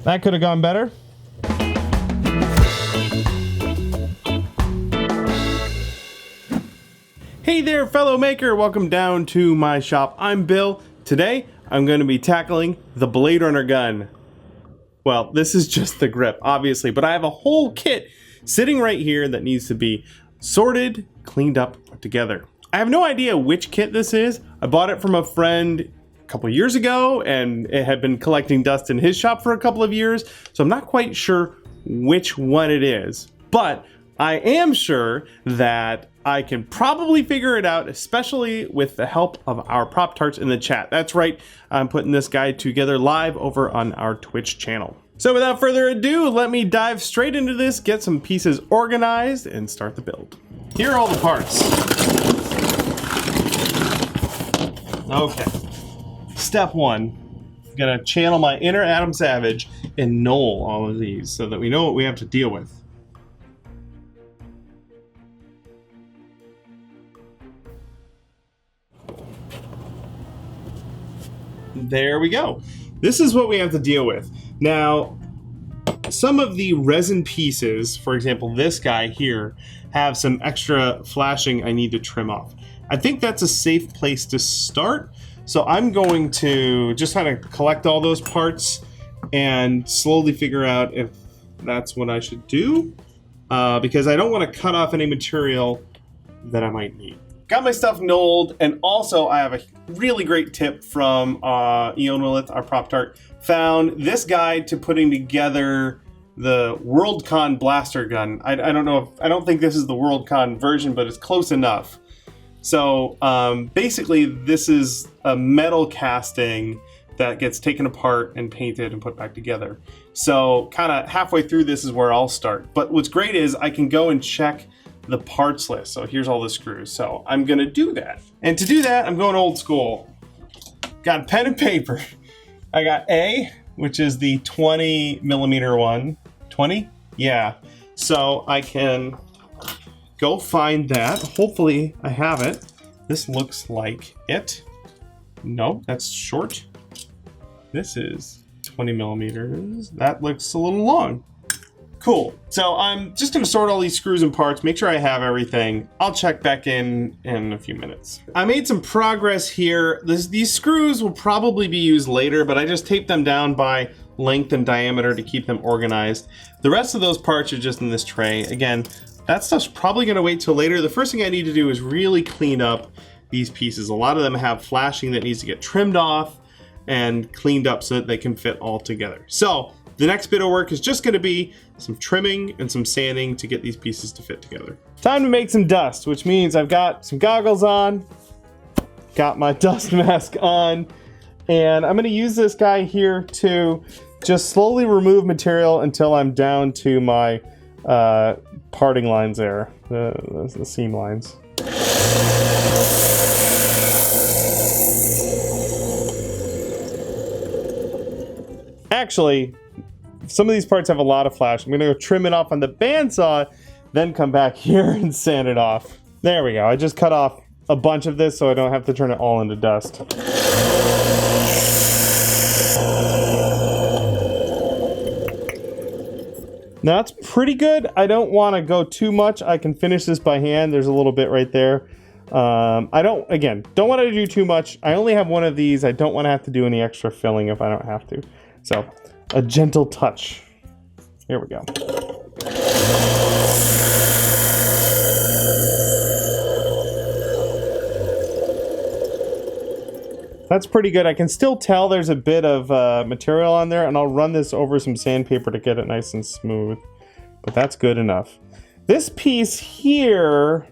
That could have gone better. Hey there, fellow maker. Welcome down to my shop. I'm Bill. Today, I'm going to be tackling the Blade Runner gun. Well, this is just the grip, obviously, but I have a whole kit sitting right here that needs to be sorted, cleaned up, put together. I have no idea which kit this is. I bought it from a friend a couple years ago, and it had been collecting dust in his shop for a couple of years, so I'm not quite sure which one it is. But I am sure that I can probably figure it out, especially with the help of our Proptarts in the chat. That's right, I'm putting this guide together live over on our Twitch channel. So without further ado, let me dive straight into this, get some pieces organized, and start the build. Here are all the parts. Okay, step one, I'm gonna channel my inner Adam Savage and knoll all of these so that we know what we have to deal with. There we go. This is what we have to deal with. Now, some of the resin pieces, for example, this guy here, have some extra flashing I need to trim off. I think that's a safe place to start. So I'm going to just kind of collect all those parts and slowly figure out if that's what I should do, because I don't want to cut off any material that I might need. Got my stuff knolled, and also I have a really great tip from Eon Willith, our Proptart. Found this guide to putting together the Worldcon blaster gun. I don't know if, I don't think this is the Worldcon version, but it's close enough. So basically this is a metal casting that gets taken apart and painted and put back together. So kind of halfway through this is where I'll start. But what's great is I can go and check the parts list. So here's all the screws. So I'm gonna do that. And to do that, I'm going old school. Got pen and paper. I got A, which is the 20 millimeter one. 20? Yeah. So I can go find that. Hopefully I have it. This looks like it. No, that's short. This is 20 millimeters. That looks a little long. Cool. So I'm just going to sort all these screws and parts, make sure I have everything. I'll check back in a few minutes. I made some progress here. These screws will probably be used later, but I just taped them down by length and diameter to keep them organized. The rest of those parts are just in this tray. Again, that stuff's probably going to wait till later. The first thing I need to do is really clean up these pieces. A lot of them have flashing that needs to get trimmed off and cleaned up so that they can fit all together. So the next bit of work is just going to be some trimming and some sanding to get these pieces to fit together. Time to make some dust, which means I've got some goggles on, got my dust mask on, and I'm going to use this guy here to just slowly remove material until I'm down to my parting lines there, the seam lines. Actually, some of these parts have a lot of flash. I'm gonna go trim it off on the bandsaw, then come back here and sand it off. There we go. I just cut off a bunch of this so I don't have to turn it all into dust. Now that's pretty good. I don't want to go too much. I can finish this by hand. There's a little bit right there. I don't want to do too much. I only have one of these. I don't want to have to do any extra filling if I don't have to. So a gentle touch. Here we go. That's pretty good. I can still tell there's a bit of material on there, and I'll run this over some sandpaper to get it nice and smooth. But that's good enough. This piece here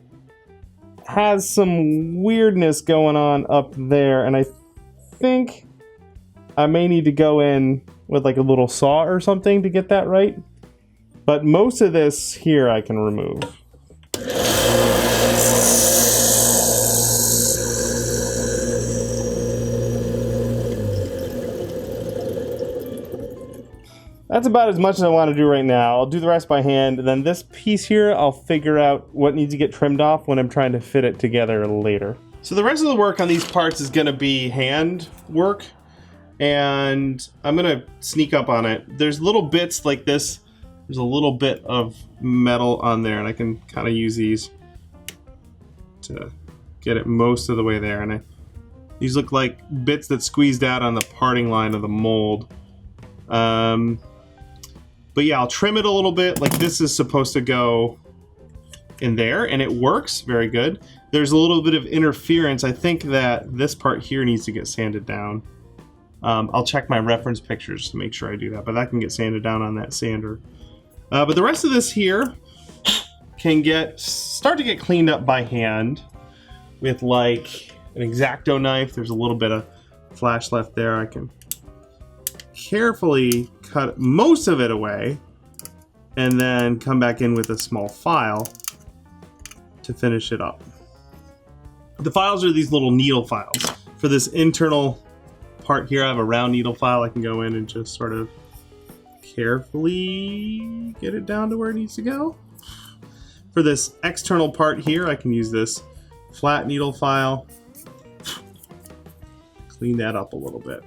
has some weirdness going on up there, and I think I may need to go in with like a little saw or something to get that right. But most of this here I can remove. That's about as much as I want to do right now. I'll do the rest by hand, and then this piece here, I'll figure out what needs to get trimmed off when I'm trying to fit it together later. So the rest of the work on these parts is going to be hand work. and I'm gonna sneak up on it. There's little bits like this. There's a little bit of metal on there, and I can kind of use these to get it most of the way there. And these look like bits that squeezed out on the parting line of the mold. But yeah, I'll trim it a little bit. Like this is supposed to go in there, and it works very good. There's a little bit of interference. I think that this part here needs to get sanded down. I'll check my reference pictures to make sure I do that, but that can get sanded down on that sander. But the rest of this here can start to get cleaned up by hand with like an X-Acto knife. There's a little bit of flash left there. I can carefully cut most of it away and then come back in with a small file to finish it up. The files are these little needle files. For this internal part here, I have a round needle file. I can go in and just sort of carefully get it down to where it needs to go. For this external part here, I can use this flat needle file. Clean that up a little bit.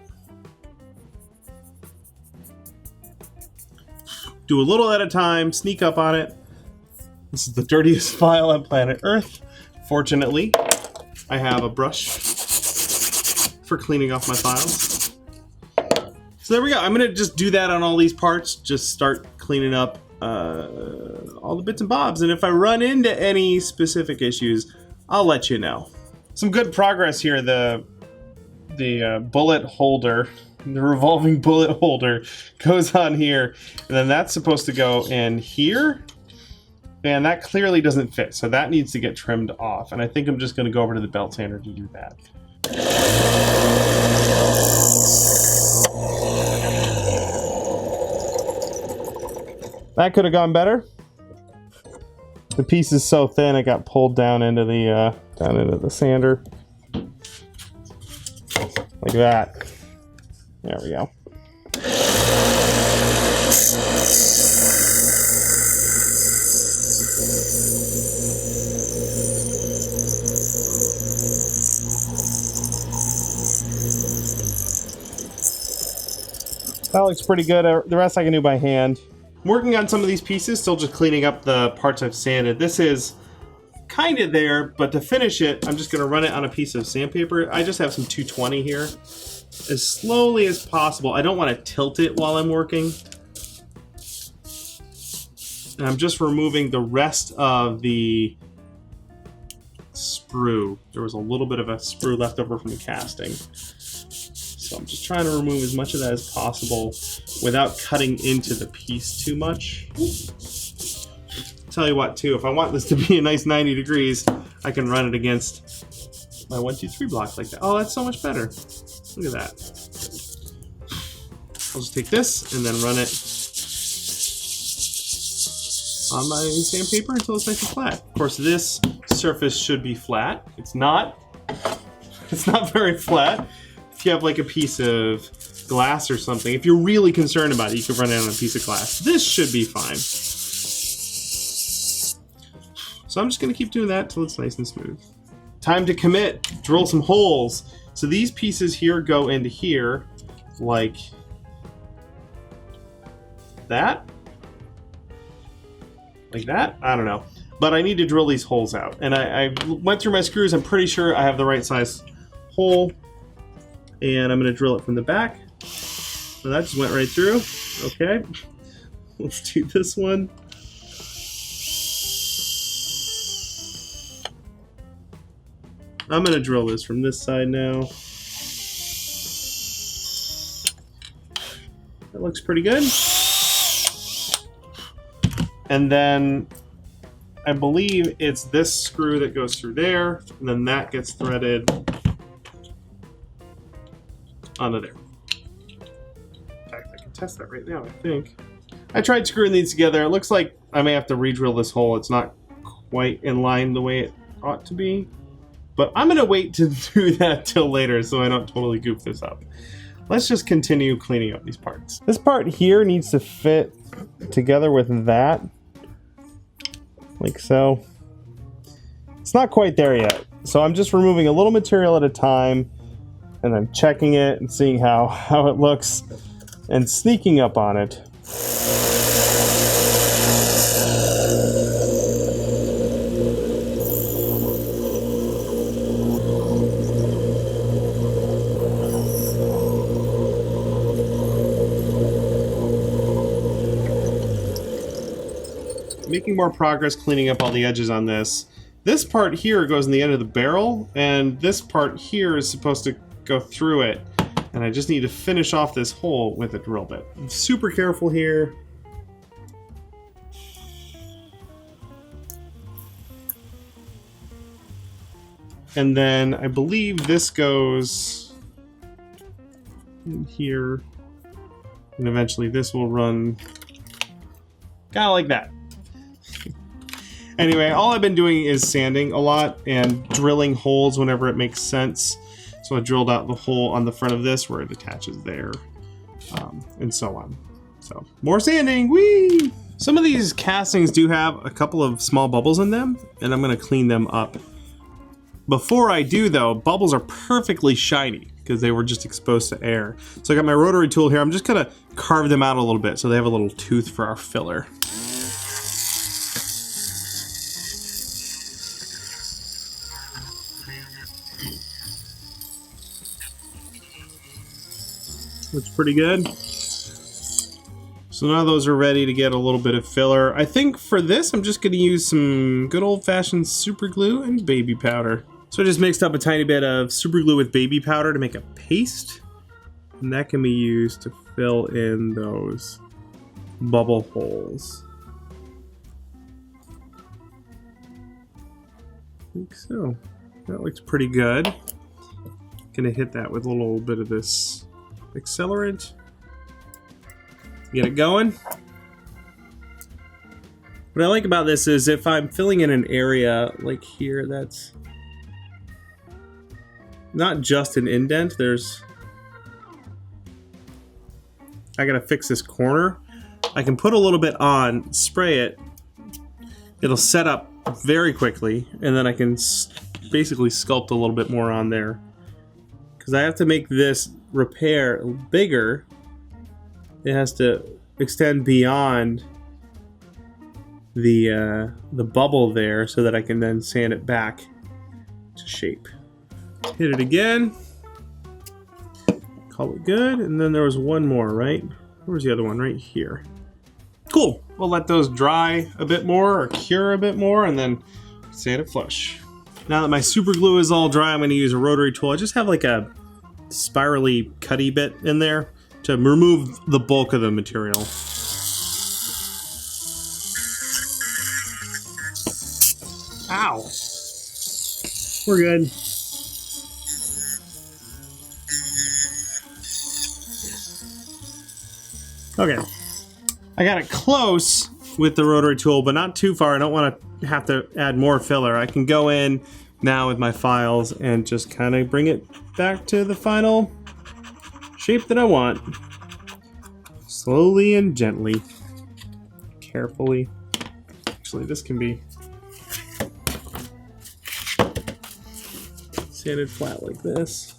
Do a little at a time, sneak up on it. This is the dirtiest file on planet Earth. Fortunately, I have a brush for cleaning off my files. So there we go. I'm gonna just do that on all these parts. Just start cleaning up all the bits and bobs. And if I run into any specific issues, I'll let you know. Some good progress here. The bullet holder, the revolving bullet holder goes on here, and then that's supposed to go in here. And that clearly doesn't fit, so that needs to get trimmed off. And I think I'm just gonna go over to the belt sander to do that. That could have gone better. The piece is so thin it got pulled down into the sander. Like that. There we go. That looks pretty good. The rest I can do by hand. I'm working on some of these pieces, still just cleaning up the parts I've sanded. This is kind of there, but to finish it, I'm just going to run it on a piece of sandpaper. I just have some 220 here. As slowly as possible. I don't want to tilt it while I'm working. And I'm just removing the rest of the sprue. There was a little bit of a sprue left over from the casting. So I'm just trying to remove as much of that as possible without cutting into the piece too much. Tell you what too, if I want this to be a nice 90 degrees, I can run it against my 1, 2, 3 block like that. Oh, that's so much better. Look at that. I'll just take this and then run it on my sandpaper until it's nice and flat. Of course, this surface should be flat. It's not. It's not very flat. If you have like a piece of glass or something, if you're really concerned about it, you can run it on a piece of glass. This should be fine. So I'm just gonna keep doing that until it's nice and smooth. Time to commit, drill some holes. So these pieces here go into here, like that? Like that? I don't know. But I need to drill these holes out. And I went through my screws, I'm pretty sure I have the right size hole. And I'm gonna drill it from the back. So that just went right through. Okay, let's do this one. I'm gonna drill this from this side now. That looks pretty good. And then I believe it's this screw that goes through there, and then that gets threaded onto there. In fact, I can test that right now, I think. I tried screwing these together. It looks like I may have to re-drill this hole. It's not quite in line the way it ought to be. But I'm gonna wait to do that till later so I don't totally goof this up. Let's just continue cleaning up these parts. This part here needs to fit together with that. Like so. It's not quite there yet. So I'm just removing a little material at a time. and then checking it and seeing how it looks and sneaking up on it. Making more progress cleaning up all the edges on this. This part here goes in the end of the barrel, and this part here is supposed to go through it. And I just need to finish off this hole with a drill bit. I'm super careful here. And then I believe this goes in here. And eventually this will run kind of like that. Anyway, all I've been doing is sanding a lot and drilling holes whenever it makes sense. So I drilled out the hole on the front of this where it attaches there, and so on. So more sanding, whee! Some of these castings do have a couple of small bubbles in them, and I'm gonna clean them up. Before I do though, bubbles are perfectly shiny because they were just exposed to air. So I got my rotary tool here. I'm just gonna carve them out a little bit so they have a little tooth for our filler. Looks pretty good. So now those are ready to get a little bit of filler. I think for this, I'm just gonna use some good old-fashioned super glue and baby powder. So I just mixed up a tiny bit of super glue with baby powder to make a paste. And that can be used to fill in those bubble holes. I think so. That looks pretty good. Gonna hit that with a little bit of this accelerant. Get it going. What I like about this is if I'm filling in an area like here that's not just an indent, I gotta fix this corner. I can put a little bit on, spray it, it'll set up very quickly, and then I can basically sculpt a little bit more on there. Because I have to make this repair bigger, it has to extend beyond the bubble there so that I can then sand it back to shape. Hit it again. Call it good. And then there was one more, right? Where's the other one? Right here. Cool. We'll let those dry a bit more or cure a bit more and then sand it flush. Now that my super glue is all dry, I'm going to use a rotary tool. I just have like a spirally cutty bit in there to remove the bulk of the material. Ow! We're good. Okay. I got it close with the rotary tool, but not too far. I don't want to have to add more filler. I can go in now with my files and just kind of bring it back to the final shape that I want. Slowly and gently. Carefully. Actually, this can be sanded flat like this.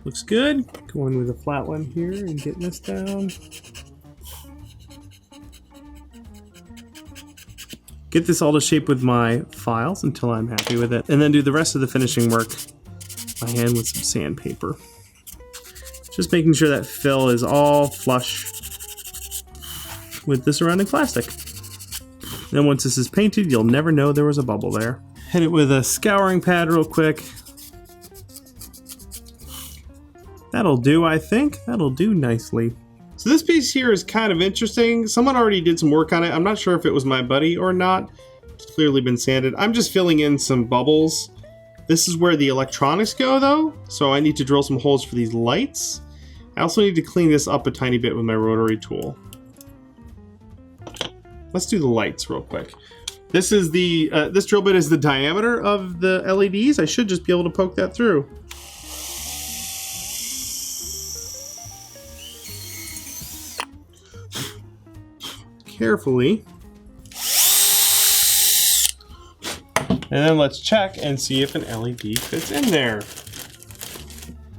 Looks good. Going with a flat one here and getting this down. Get this all to shape with my files until I'm happy with it, and then do the rest of the finishing work by hand with some sandpaper. Just making sure that fill is all flush with the surrounding plastic. Then once this is painted, you'll never know there was a bubble there. Hit it with a scouring pad real quick. That'll do, I think. That'll do nicely. So this piece here is kind of interesting. Someone already did some work on it. I'm not sure if it was my buddy or not. It's clearly been sanded. I'm just filling in some bubbles. This is where the electronics go though. So I need to drill some holes for these lights. I also need to clean this up a tiny bit with my rotary tool. Let's do the lights real quick. This is the, this drill bit is the diameter of the LEDs. I should just be able to poke that through. Carefully. And then let's check and see if an LED fits in there.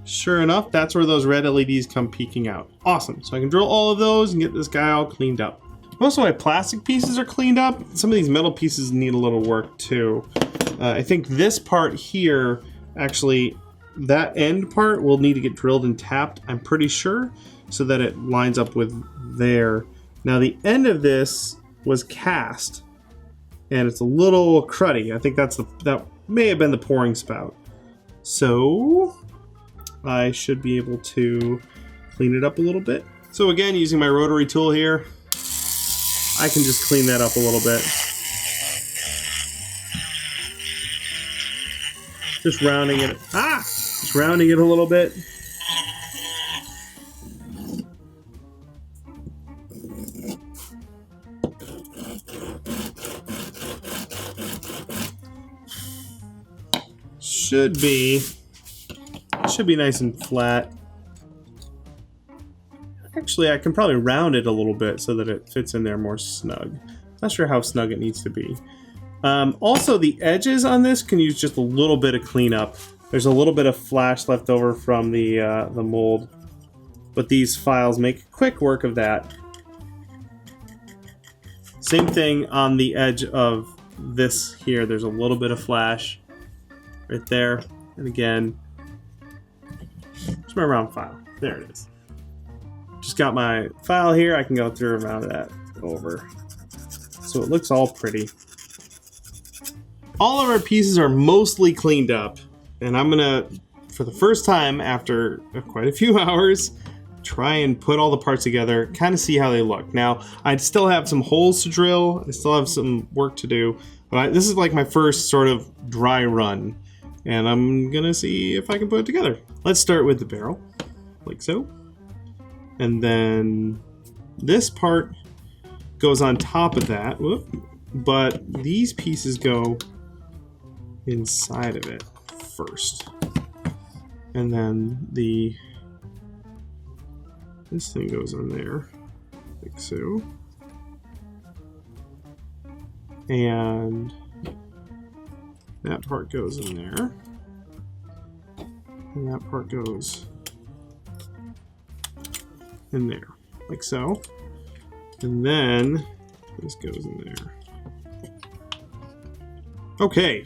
Sure enough, that's where those red LEDs come peeking out. Awesome, so I can drill all of those and get this guy all cleaned up. Most of my plastic pieces are cleaned up. Some of these metal pieces need a little work too. I think this part here, actually, that end part will need to get drilled and tapped, I'm pretty sure, so that it lines up with there. Now the end of this was cast, and it's a little cruddy. I think that may have been the pouring spout. So I should be able to clean it up a little bit. So again, using my rotary tool here, I can just clean that up a little bit. Just rounding it. Just rounding it a little bit. Should be nice and flat. Actually, I can probably round it a little bit so that it fits in there more snug. Not sure how snug it needs to be. Also, the edges on this can use just a little bit of cleanup. There's a little bit of flash left over from the mold, but these files make quick work of that. Same thing on the edge of this here. There's a little bit of flash right there, and again, it's my round file. There it is. Just got my file here. I can go through and round that over, so it looks all pretty. All of our pieces are mostly cleaned up, and I'm gonna, for the first time after quite a few hours, try and put all the parts together, kind of see how they look. Now, I still have some holes to drill, I still have some work to do, but this is like my first sort of dry run, and I'm gonna see if I can put it together. Let's start with the barrel, like so. And then this part goes on top of that, whoop, but these pieces go inside of it first. And then this thing goes on there, like so. And that part goes in there. And that part goes in there, like so. And then this goes in there. Okay.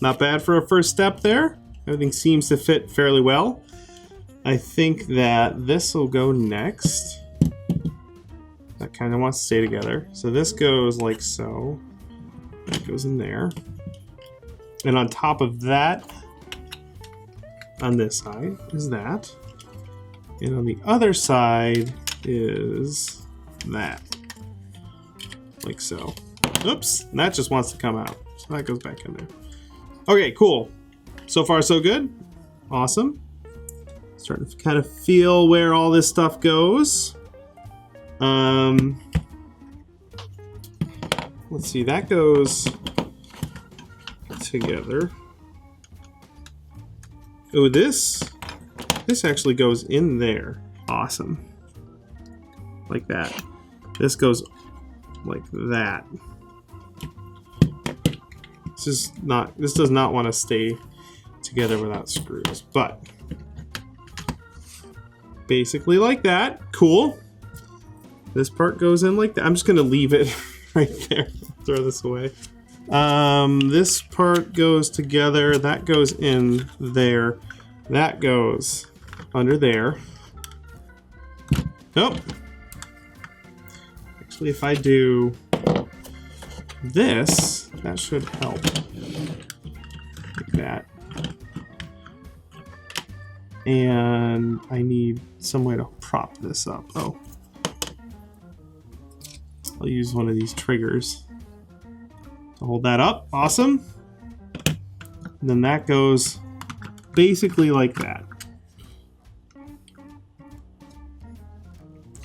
Not bad for a first step there. Everything seems to fit fairly well. I think that this will go next. That kind of wants to stay together. So this goes like so. That goes in there. And on top of that, on this side, is that. And on the other side is that. Like so. Oops, and that just wants to come out. So that goes back in there. Okay, cool. So far, so good. Awesome. Starting to kind of feel where all this stuff goes. Let's see, that goes together. Oh, this actually goes in there. Awesome. Like that. This goes like that. This does not want to stay together without screws, but basically like that. Cool. This part goes in like that. I'm just gonna leave it right there. Throw this away. This part goes together. That goes in there. That goes under there. Nope. Actually, if I do this, that should help. Like that. And I need some way to prop this up. Oh. I'll use one of these triggers to hold that up. Awesome. And then that goes basically like that.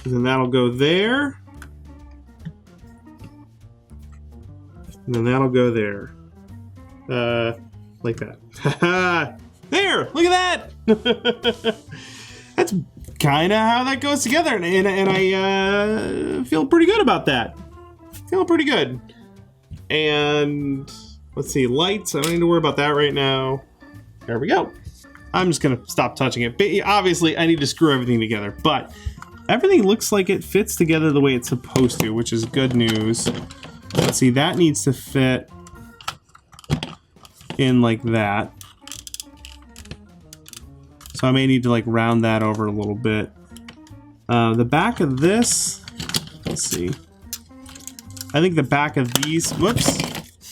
And then that'll go there. And then that'll go there. Like that. There! Look at that! That's kind of how that goes together. And I feel pretty good about that. Feeling pretty good. And let's see, lights. I don't need to worry about that right now. There we go. I'm just gonna stop touching it. But obviously, I need to screw everything together. But everything looks like it fits together the way it's supposed to, which is good news. Let's see, that needs to fit in like that. So I may need to like round that over a little bit. The back of this, let's see. I think the back of these, whoops,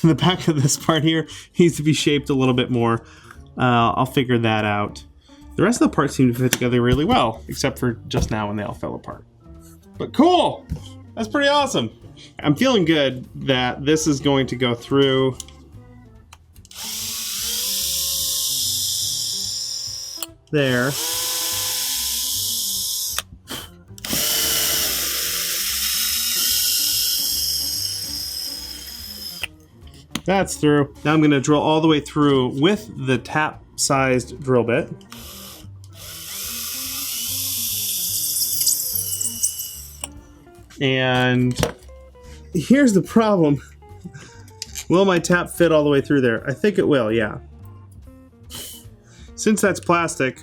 the back of this part here needs to be shaped a little bit more. I'll figure that out. The rest of the parts seem to fit together really well, except for just now when they all fell apart. But cool! That's pretty awesome. I'm feeling good that this is going to go through. There. That's through. Now I'm going to drill all the way through with the tap-sized drill bit. And here's the problem. Will my tap fit all the way through there? I think it will, yeah. Since that's plastic,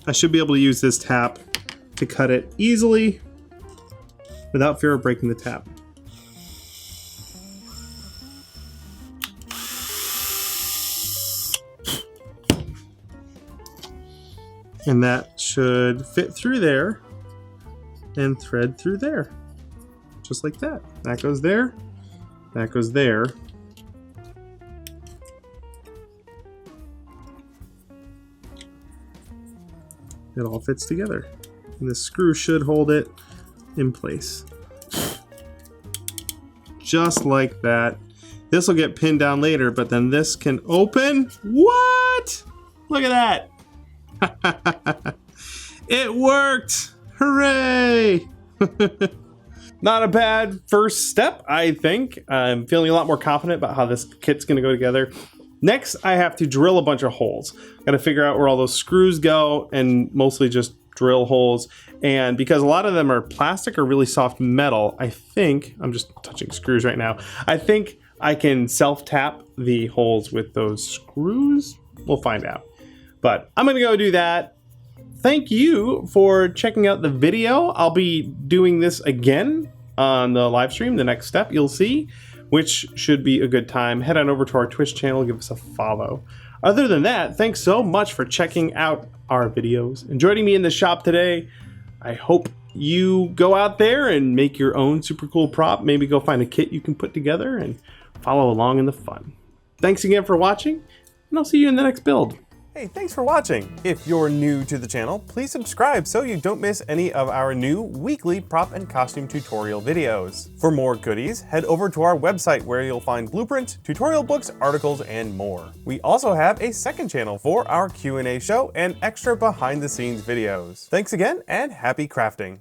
I should be able to use this tap to cut it easily without fear of breaking the tap. And that should fit through there and thread through there. Just like that. That goes there. That goes there. It all fits together. And the screw should hold it in place. Just like that. This will get pinned down later, but then this can open. What? Look at that. It worked! Hooray! Not a bad first step, I think. I'm feeling a lot more confident about how this kit's gonna go together. Next, I have to drill a bunch of holes. Gotta figure out where all those screws go and mostly just drill holes. And because a lot of them are plastic or really soft metal, I think, I'm just touching screws right now, I think I can self-tap the holes with those screws. We'll find out. But I'm gonna go do that. Thank you for checking out the video. I'll be doing this again on the live stream, the next step you'll see, which should be a good time. Head on over to our Twitch channel, give us a follow. Other than that, thanks so much for checking out our videos and joining me in the shop today. I hope you go out there and make your own super cool prop. Maybe go find a kit you can put together and follow along in the fun. Thanks again for watching, and I'll see you in the next build. Hey, thanks for watching. If you're new to the channel, please subscribe so you don't miss any of our new weekly prop and costume tutorial videos. For more goodies, head over to our website where you'll find blueprints, tutorial books, articles, and more. We also have a second channel for our Q&A show and extra behind the scenes videos. Thanks again and happy crafting.